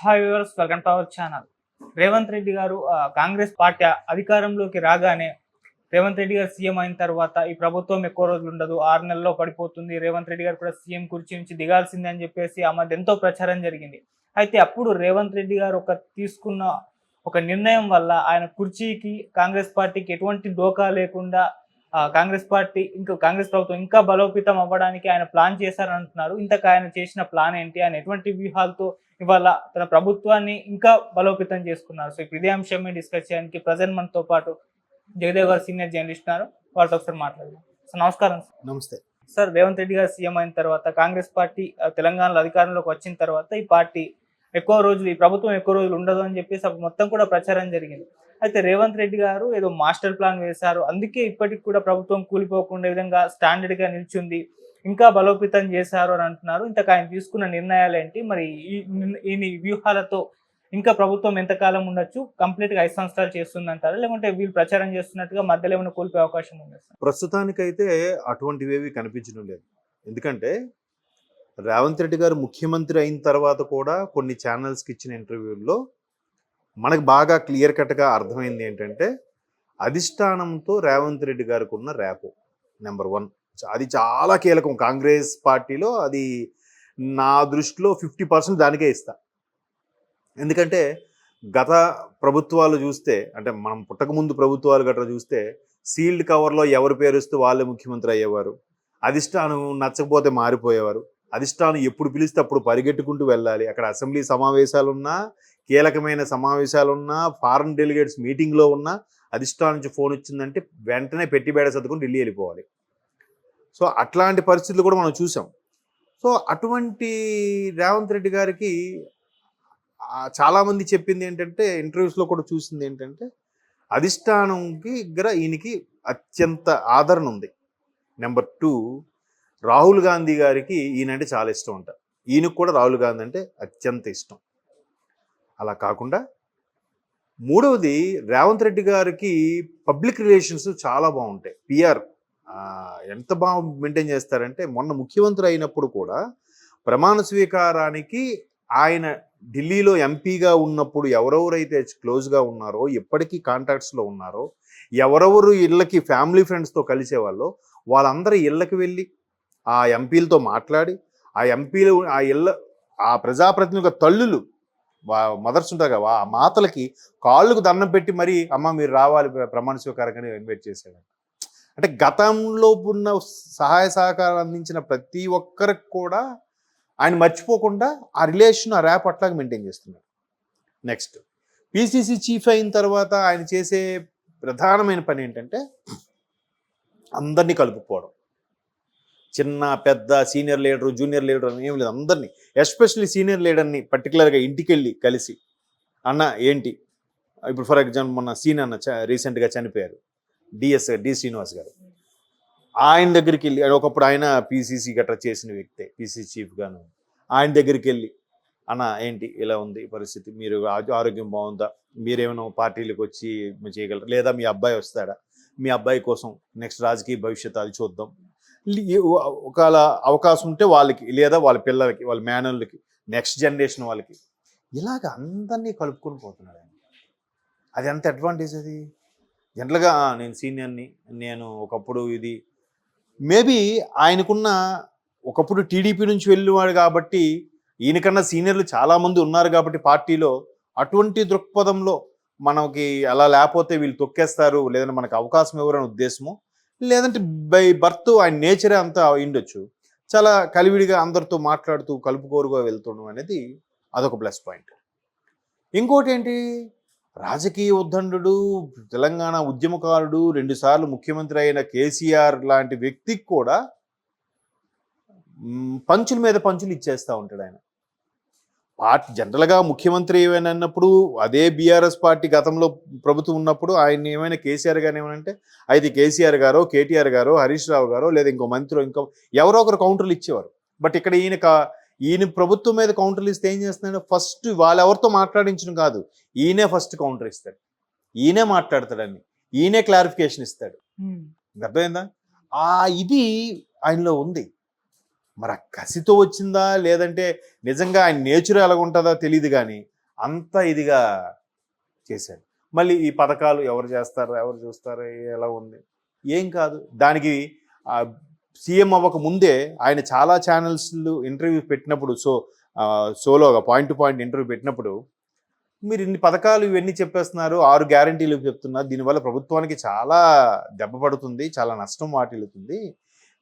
Hi viewers, welcome to our channel. Revanth Reddy గారు Congress party అధికారంలోకి రాగానే రేవంత్ రెడ్డి గారు సీఎం అయిన తర్వాత ఈ ప్రభుత్వం ఎక్కువ రోజులు ఉండదు, 6 నెలల్లో పడిపోతుంది, రేవంత్ రెడ్డి గారు కూడా సీఎం కుర్చీ నుంచి దిగాల్సిందే అని చెప్పేసి ఆ మధ్య ఎంతో ప్రచారం జరిగింది. అయితే అప్పుడు రేవంత్ రెడ్డి గారు తీసుకున్న ఒక నిర్ణయం వల్ల ఆయన కుర్చీకి కాంగ్రెస్ పార్టీకి ఎటువంటి డోకా లేకుండా కాంగ్రెస్ ప్రభుత్వం ఇంకా బలోపేతం అవ్వడానికి ఆయన ప్లాన్ చేశారని అంటున్నారు. ఇంతకు ఆయన చేసిన ప్లాన్ ఏంటి? ఆయన ఎటువంటి వ్యూహాలతో ఇవాళ తన ప్రభుత్వాన్ని ఇంకా బలోపేతం చేసుకున్నారు? సో ఇప్పుడు ఇదే అంశం మీద డిస్కస్ చేయడానికి ప్రజెంట్ మనతో పాటు జగదేవ్ గారు సీనియర్ జర్నలిస్ట్ ఉన్నారు. వాళ్ళతో ఒకసారి మాట్లాడదాం. సార్ నమస్కారం. నమస్తే సార్, రేవంత్ రెడ్డి గారు సీఎం అయిన తర్వాత కాంగ్రెస్ పార్టీ తెలంగాణలో అధికారంలోకి వచ్చిన తర్వాత ఈ ప్రభుత్వం ఎక్కువ రోజులు ఉండదు అని చెప్పేసి అప్పుడు మొత్తం కూడా ప్రచారం జరిగింది. అయితే రేవంత్ రెడ్డి గారు ఏదో మాస్టర్ ప్లాన్ వేశారు, అందుకే ఇప్పటికి కూడా ప్రభుత్వం కూలిపోకుండా విధంగా స్టాండర్డ్ గా నిల్చుంది, ఇంకా బలోపేతం చేశారు అని అంటున్నారు. ఇంతకు ఆయన తీసుకున్న నిర్ణయాలు ఏంటి? మరి ఈ వ్యూహాలతో ఇంకా ప్రభుత్వం ఎంతకాలం ఉండొచ్చు? కంప్లీట్ గా 5 సంవత్సరాలు చేస్తుంది అంటారా, లేకుంటే వీళ్ళు ప్రచారం చేస్తున్నట్టుగా మధ్యలో ఏమైనా కోల్పోయే అవకాశం ఉంది? ప్రస్తుతానికైతే అటువంటివేవి కనిపించడం లేదు. ఎందుకంటే రేవంత్ రెడ్డి గారు ముఖ్యమంత్రి అయిన తర్వాత కూడా కొన్ని ఛానల్స్కి ఇచ్చిన ఇంటర్వ్యూల్లో మనకు బాగా క్లియర్ కట్గా అర్థమైంది ఏంటంటే, అధిష్టానంతో రేవంత్ రెడ్డి గారికి ఉన్న ర్యాపో నెంబర్ 1 అది చాలా కీలకం కాంగ్రెస్ పార్టీలో. అది నా దృష్టిలో 50% దానికే ఇస్తా. ఎందుకంటే గత ప్రభుత్వాలు చూస్తే, అంటే మనం పుట్టకముందు ప్రభుత్వాలు గట్రా చూస్తే, సీల్డ్ కవర్లో ఎవరి పేరు ఇస్తే వాళ్ళే ముఖ్యమంత్రి అయ్యేవారు. అధిష్టానం నచ్చకపోతే మారిపోయేవారు. అధిష్టానం ఎప్పుడు పిలిస్తే అప్పుడు పరిగెట్టుకుంటూ వెళ్ళాలి. అక్కడ అసెంబ్లీ సమావేశాలున్నా, కీలకమైన సమావేశాలున్నా, ఫారెన్ డెలిగేట్స్ మీటింగ్లో ఉన్నా అధిష్టానం నుంచి ఫోన్ వచ్చిందంటే వెంటనే పెట్టి బేడ సర్దుకుని ఢిల్లీ వెళ్ళిపోవాలి. సో అట్లాంటి పరిస్థితులు కూడా మనం చూసాం. సో అటువంటి రేవంత్ రెడ్డి గారికి చాలామంది చెప్పింది ఏంటంటే, ఇంటర్వ్యూస్లో కూడా చూసింది ఏంటంటే, అధిష్టానంకి దగ్గర ఈయనకి అత్యంత ఆదరణ ఉంది. నెంబర్ 2, రాహుల్ గాంధీ గారికి ఈయనంటే చాలా ఇష్టం అంట. ఈయనకు కూడా రాహుల్ గాంధీ అంటే అత్యంత ఇష్టం. అలా కాకుండా మూడవది, రేవంత్ రెడ్డి గారికి పబ్లిక్ రిలేషన్స్ చాలా బాగుంటాయి. పిఆర్ ఎంత బాగా మెయింటైన్ చేస్తారంటే, మొన్న ముఖ్యమంత్రి అయినప్పుడు కూడా ప్రమాణ స్వీకారానికి ఆయన ఢిల్లీలో ఎంపీగా ఉన్నప్పుడు ఎవరెవరైతే క్లోజ్గా ఉన్నారో, ఎప్పటికీ కాంటాక్ట్స్లో ఉన్నారో, ఎవరెవరు ఇళ్ళకి ఫ్యామిలీ ఫ్రెండ్స్తో కలిసేవాళ్ళో వాళ్ళందరూ ఇళ్ళకి వెళ్ళి ఆ ఎంపీలతో మాట్లాడి, ఆ ఎంపీలు ఆ ప్రజాప్రతినిధుల తల్లులు మదర్స్ ఉంటారు కదా, ఆ మాతలకి కాళ్ళకు దండం పెట్టి మరీ అమ్మ మీరు రావాలి ప్రమాణ స్వీకారాన్ని ఇన్వైట్ చేశాడు. అంటే గతంలో ఉన్న సహాయ సహకారాలు అందించిన ప్రతి ఒక్కరికి కూడా ఆయన మర్చిపోకుండా ఆ రిలేషన్, ఆ ర్యాప్ అట్లాగే మెయింటైన్ చేస్తున్నాడు. నెక్స్ట్, పిసిసి చీఫ్ అయిన తర్వాత ఆయన చేసే ప్రధానమైన పని ఏంటంటే అందరినీ కలుపుకోవడం. చిన్న పెద్ద సీనియర్ లీడరు, జూనియర్ లీడర్ అని ఏమి లేదు, అందరినీ, ఎస్పెషల్లీ సీనియర్ లీడర్ని పర్టికులర్గా ఇంటికి వెళ్ళి కలిసి, అన్న ఏంటి ఇప్పుడు ఫర్ ఎగ్జాంపుల్ మొన్న సీన్ అన్న రీసెంట్గా చనిపోయారు, డి శ్రీనివాస్ గారు. ఆయన దగ్గరికి వెళ్ళి, ఒకప్పుడు ఆయన పిసిసి గట్రా చేసిన వ్యక్తే, పిసిసి చీఫ్గాను. ఆయన దగ్గరికి వెళ్ళి, అన్న ఏంటి ఇలా ఉంది పరిస్థితి, మీరు ఆరోగ్యం బాగుందా, మీరేమైనా పార్టీలకు వచ్చి చేయగలరా, లేదా మీ అబ్బాయి వస్తాడా, మీ అబ్బాయి కోసం నెక్స్ట్ రాజకీయ భవిష్యత్తు అది చూద్దాం, ఒకవేళ అవకాశం ఉంటే వాళ్ళకి, లేదా వాళ్ళ పిల్లలకి, వాళ్ళ మేనల్కి, నెక్స్ట్ జనరేషన్ వాళ్ళకి, ఇలాగ అందరినీ కలుపుకొని పోతున్నాడు ఆయన. అది ఎంత అడ్వాంటేజ్ అది. జనరల్గా నేను సీనియర్ని, నేను ఒకప్పుడు ఇది మేబీ ఆయనకున్న, ఒకప్పుడు టీడీపీ నుంచి వెళ్ళినవాడు కాబట్టి ఈయనకన్నా సీనియర్లు చాలామంది ఉన్నారు కాబట్టి పార్టీలో, అటువంటి దృక్పథంలో మనకి అలా లేకపోతే వీళ్ళు తొక్కేస్తారు, లేదంటే మనకు అవకాశం ఇవ్వరని ఉద్దేశము, లేదంటే బై బర్త్ ఆయన నేచరే అంతా అయిండొచ్చు, చాలా కలివిడిగా అందరితో మాట్లాడుతూ కలుపుకోరుగా వెళ్తుండడం అనేది అదొక ప్లస్ పాయింట్. ఇంకోటి ఏంటి, రాజకీయ ఉద్దండు, తెలంగాణ ఉద్యమకారుడు, 2 సార్లు ముఖ్యమంత్రి అయిన కేసీఆర్ లాంటి వ్యక్తికి కూడా పంచుల మీద పంచులు ఇచ్చేస్తూ ఉంటాడు ఆయన. జనరల్గా ముఖ్యమంత్రి ఏమైనా అన్నప్పుడు, అదే బీఆర్ఎస్ పార్టీ గతంలో ప్రభుత్వం ఉన్నప్పుడు ఆయన ఏమైనా కేసీఆర్ గారు ఏమనంటే, అయితే కేసీఆర్ గారో, కేటీఆర్ గారో, హరీష్ రావు గారో, లేదా ఇంకో మంత్రి, ఎవరో ఒకరు కౌంటర్లు ఇచ్చేవారు. బట్ ఇక్కడ ఈయన ప్రభుత్వం మీద కౌంటర్లు ఇస్తే ఏం చేస్తున్నాడు, ఫస్ట్ వాళ్ళెవరితో మాట్లాడించడం కాదు, ఈయనే ఫస్ట్ కౌంటర్ ఇస్తాడు, ఈయనే మాట్లాడతాడని, ఈయనే క్లారిఫికేషన్ ఇస్తాడు. అర్థమైందా? ఇది ఆయనలో ఉంది. మరి ఆ కసితో వచ్చిందా లేదంటే నిజంగా ఆయన నేచర్ ఎలా ఉంటుందో తెలియదు, కానీ అంత ఇదిగా చేశాడు. మళ్ళీ ఈ పథకాలు ఎవరు చేస్తారు, ఎవరు చూస్తారు, ఎలా ఉంది, ఏం కాదు. దానికి సీఎం అవ్వక ముందే ఆయన చాలా ఛానల్స్లు ఇంటర్వ్యూ పెట్టినప్పుడు, సోలోగా పాయింట్ టు పాయింట్ ఇంటర్వ్యూ పెట్టినప్పుడు, మీరు ఇన్ని పథకాలు ఇవన్నీ చెప్పేస్తున్నారు, 6 గ్యారంటీలు చెప్తున్నారు, దీనివల్ల ప్రభుత్వానికి చాలా దెబ్బ పడుతుంది, చాలా నష్టం వాటిల్లుతుంది,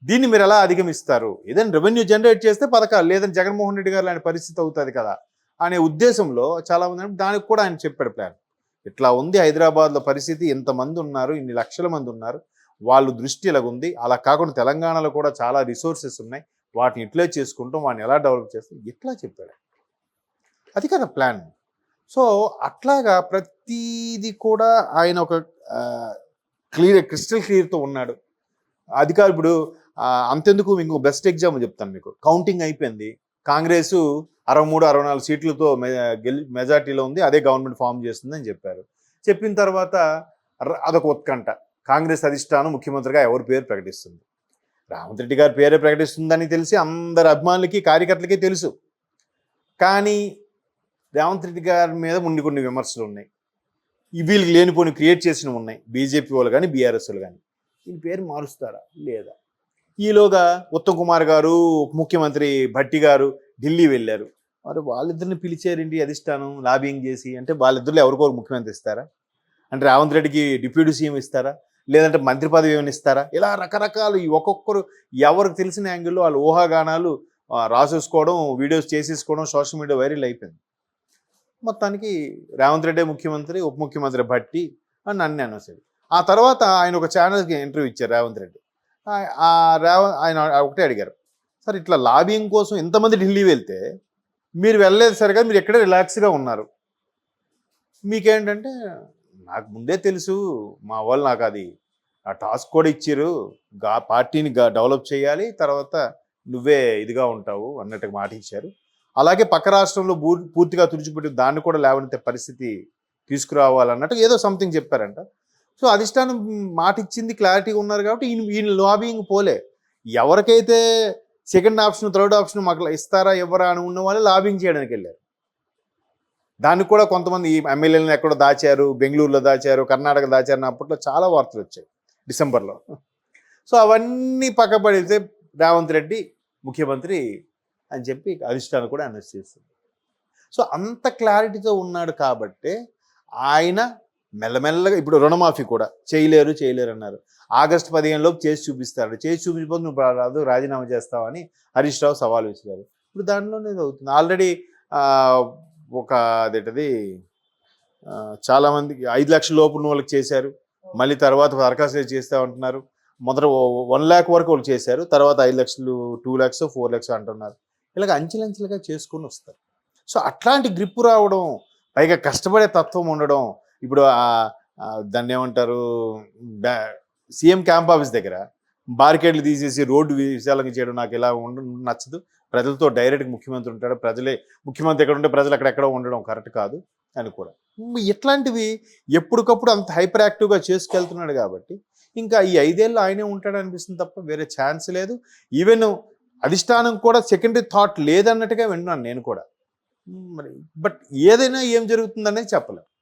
దీన్ని మీరు ఎలా అధిగమిస్తారు? ఏదైనా రెవెన్యూ జనరేట్ చేస్తే పథకాలు, లేదని జగన్మోహన్ రెడ్డి గారు లాంటి పరిస్థితి అవుతుంది కదా అనే ఉద్దేశంలో చాలామంది, దానికి కూడా ఆయన చెప్పాడు ప్లాన్. ఇట్లా ఉంది హైదరాబాద్లో పరిస్థితి, ఇంతమంది ఉన్నారు, ఇన్ని లక్షల మంది ఉన్నారు, వాళ్ళు దృష్టి ఇలాగుంది, అలా కాకుండా తెలంగాణలో కూడా చాలా రిసోర్సెస్ ఉన్నాయి, వాటిని ఇట్లే చేసుకుంటాం, వాటిని ఎలా డెవలప్ చేస్తాం, ఇట్లా చెప్పాడు. అది కదా ప్లాన్. సో అట్లాగా ప్రతిదీ కూడా ఆయన ఒక క్రిస్టల్ క్లియర్తో ఉన్నాడు. అధికారులు ఇప్పుడు అంతెందుకు, మీకు బెస్ట్ ఎగ్జాంపుల్ చెప్తాను మీకు. కౌంటింగ్ అయిపోయింది, కాంగ్రెస్ 63-64 సీట్లతో మెజార్టీలో ఉంది, అదే గవర్నమెంట్ ఫామ్ చేస్తుందని చెప్పారు. చెప్పిన తర్వాత అదొక ఉత్కంఠ, కాంగ్రెస్ అధిష్టానం ముఖ్యమంత్రిగా ఎవరి పేరు ప్రకటిస్తుంది, రేవంత్ రెడ్డి గారి పేరే ప్రకటిస్తుందని తెలిసి అందరి అభిమానులకి కార్యకర్తలకి తెలుసు. కానీ రేవంత్ రెడ్డి గారి మీద కొన్ని విమర్శలు ఉన్నాయి, వీళ్ళకి లేనిపోని క్రియేట్ చేసినవి ఉన్నాయి, బీజేపీ వాళ్ళు కానీ బీఆర్ఎస్ వాళ్ళు కానీ. దీని పేరు మారుస్తారా లేదా? ఈలోగా ఉత్తమ్ కుమార్ గారు, ముఖ్యమంత్రి భట్టి గారు ఢిల్లీ వెళ్ళారు. మరి వాళ్ళిద్దరిని పిలిచారండి అధిష్టానం లాబింగ్ చేసి. అంటే వాళ్ళిద్దరిలో ఎవరికోరు ముఖ్యమంత్రి ఇస్తారా? అంటే రేవంత్ రెడ్డికి డిప్యూటీ సీఎం ఇస్తారా, లేదంటే మంత్రి పదవి ఏమైనా ఇస్తారా? ఇలా రకరకాలు ఒక్కొక్కరు ఎవరికి తెలిసిన యాంగిల్లో వాళ్ళు ఊహాగానాలు రాసేసుకోవడం, వీడియోస్ చేసేసుకోవడం, సోషల్ మీడియా వైరల్ అయిపోయింది. మొత్తానికి రేవంత్ రెడ్డి ముఖ్యమంత్రి, ఉప ముఖ్యమంత్రి భట్టి అని నన్ను అనేసాడు. ఆ తర్వాత ఆయన ఒక ఛానల్కి ఇంటర్వ్యూ ఇచ్చారు రేవంత్ రెడ్డి. ఆయన ఒకటే అడిగారు, సార్ ఇట్లా లాబింగ్ కోసం ఎంతమంది ఢిల్లీ వెళ్తే మీరు వెళ్ళలేదు సరిగా, మీరు ఎక్కడే రిలాక్స్గా ఉన్నారు, మీకేంటంటే నాకు ముందే తెలుసు, మా వాళ్ళు నాకు అది ఆ టాస్క్ కూడా ఇచ్చారు, పార్టీని డెవలప్ చేయాలి, తర్వాత నువ్వే ఇదిగా ఉంటావు అన్నట్టుగా మాట ఇచ్చారు. అలాగే పక్క రాష్ట్రంలో పూర్తిగా తుడిచిపెట్టి దాన్ని కూడా లేవనెత్తే పరిస్థితి తీసుకురావాలన్నట్టు ఏదో సంథింగ్ చెప్పారంట. సో అధిష్టానం మాట ఇచ్చింది, క్లారిటీగా ఉన్నారు కాబట్టి ఈయన లాబింగ్ పోలే. ఎవరికైతే సెకండ్ ఆప్షన్, థర్డ్ ఆప్షన్ మాకు ఇస్తారా ఎవరా అని ఉన్న వాళ్ళు లాబింగ్ చేయడానికి వెళ్ళారు. దానికి కూడా కొంతమంది ఎమ్మెల్యేలను ఎక్కడో దాచారు, బెంగళూరులో దాచారు, కర్ణాటక దాచారు, అప్పట్లో చాలా వార్తలు వచ్చాయి డిసెంబర్లో. సో అవన్నీ పక్కపడితే రేవంత్ రెడ్డి ముఖ్యమంత్రి అని చెప్పి అధిష్టానం కూడా అనౌన్స్ చేస్తుంది. సో అంత క్లారిటీతో ఉన్నాడు కాబట్టి ఆయన మెల్లమెల్లగా, ఇప్పుడు రుణమాఫీ కూడా చేయలేరు అన్నారు. ఆగస్టు 15 లోపు చేసి చూపిస్తాడు, చేసి చూపించకపోతే నువ్వు రాదు, రాజీనామా చేస్తావని హరీష్ రావు సవాల్ విసిరారు. ఇప్పుడు దానిలోనే అవుతుంది. ఆల్రెడీ ఒక అదేంటది చాలామందికి 5 లక్షల లోపు ఉన్న వాళ్ళకి చేశారు, మళ్ళీ తర్వాత దరఖాస్తు చేస్తామంటున్నారు. మొదట 1 lakh వరకు వాళ్ళు చేశారు, తర్వాత 5 లక్షలు, 2 lakhs, 4 lakhs అంటున్నారు. ఇలాగ అంచెలంచెలుగా చేసుకొని వస్తారు. సో అట్లాంటి గ్రిప్పు రావడం, పైగా కష్టపడే తత్వం ఉండడం. ఇప్పుడు దాన్ని ఏమంటారు, సీఎం క్యాంప్ ఆఫీస్ దగ్గర బారికేడ్లు తీసేసి రోడ్డు విశాలంగా చేయడం నాకు ఇలా నచ్చదు. ప్రజలతో డైరెక్ట్గా ముఖ్యమంత్రి ఉంటాడు, ముఖ్యమంత్రి ఎక్కడ ఉంటే ప్రజలు అక్కడెక్కడో ఉండడం కరెక్ట్ కాదు అని కూడా. ఇట్లాంటివి ఎప్పటికప్పుడు అంత హైపర్ యాక్టివ్గా చేసుకెళ్తున్నాడు కాబట్టి ఇంకా ఈ 5 ఏళ్ళు ఆయనే ఉంటాడు అనిపిస్తుంది తప్ప వేరే ఛాన్స్ లేదు. ఈవెన్ అధిష్టానం కూడా సెకండరీ థాట్ లేదన్నట్టుగా విన్నాను నేను కూడా. మరి బట్ ఏదైనా ఏం జరుగుతుందనేది చెప్పలేం.